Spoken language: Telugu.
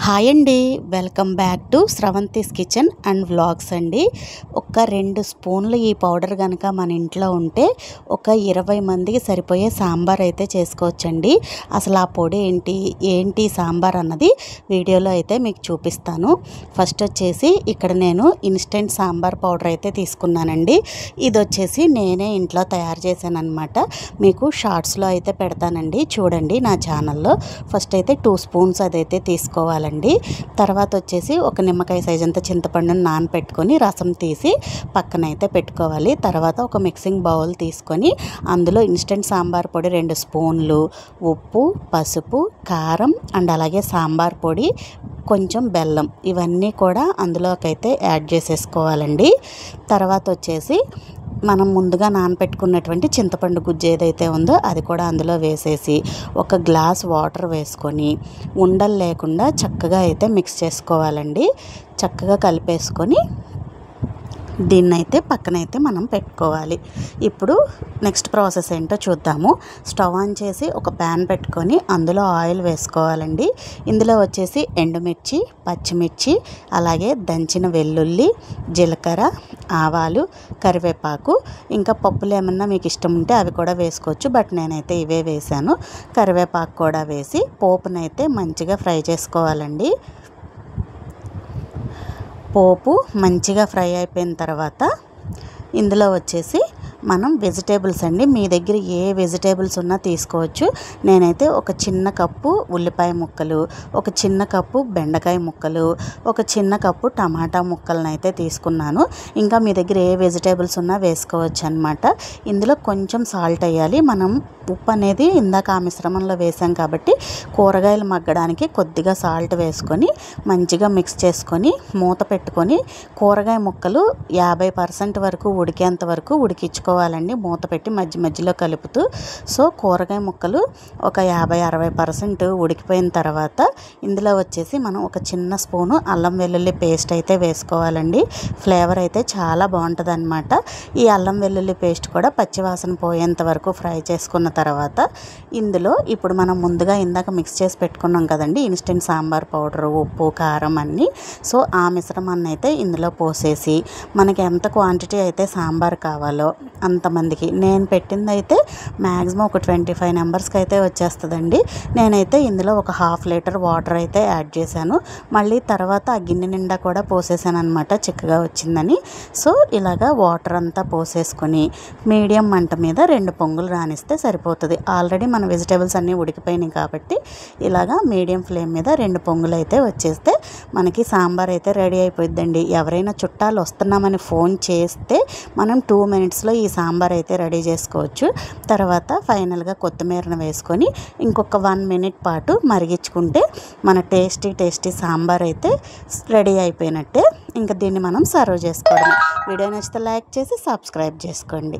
హాయ్ అండి, welcome back to Sravanthi's kitchen and vlogs అండి. ఒక 2 స్పూన్లు ఈ పౌడర్ కనుక మన ఇంట్లో ఉంటే ఒక 20 మందికి సరిపోయే సాంబార్ అయితే చేసుకోవచ్చండి. అసలు ఆ పొడి ఏంటి సాంబార్ అన్నది వీడియోలో అయితే మీకు చూపిస్తాను. ఫస్ట్ వచ్చేసి ఇక్కడ నేను ఇన్స్టెంట్ సాంబార్ పౌడర్ అయితే తీసుకున్నానండి. ఇది వచ్చేసి నేనే ఇంట్లో తయారు చేశాను అనమాట. మీకు షార్ట్స్లో అయితే పెడతానండి, చూడండి నా ఛానల్లో. ఫస్ట్ అయితే 2 స్పూన్స్ అదైతే తీసుకోవాలండి. తర్వాత వచ్చేసి ఒక నిమ్మకాయ సైజ్ అంత చింతపండుని నానపెట్టుకొని రసం తీసి పక్కన అయితే పెట్టుకోవాలి. తర్వాత ఒక మిక్సింగ్ బౌల్ తీసుకొని అందులో ఇన్స్టెంట్ సాంబార్ పొడి 2 స్పూన్లు, ఉప్పు, పసుపు, కారం అండ్ అలాగే సాంబార్ పొడి, కొంచెం బెల్లం, ఇవన్నీ కూడా అందులోకైతే యాడ్ చేసేసుకోవాలండి. తర్వాత వచ్చేసి మనం ముందుగా నానపెట్టుకున్నటువంటి చింతపండు గుజ్జు ఏదైతే ఉందో అది కూడా అందులో వేసేసి ఒక గ్లాస్ వాటర్ వేసుకొని ఉండలు లేకుండా చక్కగా అయితే మిక్స్ చేసుకోవాలండి. చక్కగా కలిపేసుకొని దీన్నైతే పక్కనైతే మనం పెట్టుకోవాలి. ఇప్పుడు నెక్స్ట్ ప్రాసెస్ ఏంటో చూద్దాము. స్టవ్ ఆన్ చేసి ఒక ప్యాన్ పెట్టుకొని అందులో ఆయిల్ వేసుకోవాలండి. ఇందులో వచ్చేసి ఎండుమిర్చి, పచ్చిమిర్చి, అలాగే దంచిన వెల్లుల్లి, జీలకర్ర, ఆవాలు, కరివేపాకు, ఇంకా పప్పులు ఏమన్నా మీకు ఇష్టం ఉంటే అవి కూడా వేసుకోవచ్చు. బట్ నేనైతే ఇవే వేసాను. కరివేపాకు కూడా వేసి పోపునైతే మంచిగా ఫ్రై చేసుకోవాలండి. పోపు మంచిగా ఫ్రై అయిపోయిన తర్వాత ఇందులో వచ్చేసి మనం వెజిటేబుల్స్ అండి, మీ దగ్గర ఏ వెజిటేబుల్స్ ఉన్నా తీసుకోవచ్చు. నేనైతే ఒక చిన్న కప్పు ఉల్లిపాయ ముక్కలు, ఒక చిన్న కప్పు బెండకాయ ముక్కలు, ఒక చిన్న కప్పు టమాటా ముక్కలను అయితే తీసుకున్నాను. ఇంకా మీ దగ్గర ఏ వెజిటేబుల్స్ ఉన్నా వేసుకోవచ్చు అనమాట. ఇందులో కొంచెం సాల్ట్ వేయాలి. మనం ఉప్పు అనేది ఇందాక ఆ మిశ్రమంలో వేసాం కాబట్టి కూరగాయలు మగ్గడానికి కొద్దిగా సాల్ట్ వేసుకొని మంచిగా మిక్స్ చేసుకొని మూత పెట్టుకొని కూరగాయ ముక్కలు 50% వరకు ఉడికేంత వరకు ఉడికించుకోవాలండి, మూత పెట్టి మధ్య మధ్యలో కలుపుతూ. సో కూరగాయ ముక్కలు ఒక 50-60% ఉడికిపోయిన తర్వాత ఇందులో వచ్చేసి మనం ఒక చిన్న స్పూను అల్లం వెల్లుల్లి పేస్ట్ అయితే వేసుకోవాలండి. ఫ్లేవర్ అయితే చాలా బాగుంటుంది అనమాట. ఈ అల్లం వెల్లుల్లి పేస్ట్ కూడా పచ్చివాసన పోయేంత వరకు ఫ్రై చేసుకున్న తర్వాత ఇందులో ఇప్పుడు మనం ముందుగా ఇందాక మిక్స్ చేసి పెట్టుకున్నాం కదండి ఇన్స్టెంట్ సాంబార్ పౌడర్, ఉప్పు, కారం అన్నీ. సో ఆ మిశ్రమాన్ని అయితే ఇందులో పోసేసి మనకి ఎంత క్వాంటిటీ అయితే సాంబార్ కావాలో అంతమందికి, నేను పెట్టింది అయితే మ్యాక్సిమం ఒక 25 మెంబర్స్కి అయితే వచ్చేస్తుందండి. నేనైతే ఇందులో ఒక 1/2 లీటర్ వాటర్ అయితే యాడ్ చేశాను. మళ్ళీ తర్వాత ఆ గిన్నె నిండా కూడా పోసేసాను అనమాట, చిక్కగా వచ్చిందని. సో ఇలాగా వాటర్ అంతా పోసేసుకొని మీడియం మంట మీద 2 పొంగులు రానిస్తే సరిపోతుంది. ఆల్రెడీ మన వెజిటేబుల్స్ అన్నీ ఉడికిపోయినాయి కాబట్టి ఇలాగా మీడియం ఫ్లేమ్ మీద 2 పొంగులు అయితే వచ్చేస్తే మనకి సాంబార్ అయితే రెడీ అయిపోద్దండి. ఎవరైనా చుట్టాలు వస్తున్నామని ఫోన్ చేస్తే మనం 2 మినిట్స్లో ఈ సాంబార్ అయితే రెడీ చేసుకోవచ్చు. తర్వాత ఫైనల్గా కొత్తిమీరను వేసుకొని ఇంకొక 1 మినిట్ పాటు మరిగించుకుంటే మన టేస్టీ సాంబార్ అయితే రెడీ అయిపోయినట్టే. ఇంకా దీన్ని మనం సర్వ్ చేసుకోవడం. వీడియో నచ్చితే లైక్ చేసి సబ్స్క్రైబ్ చేసుకోండి.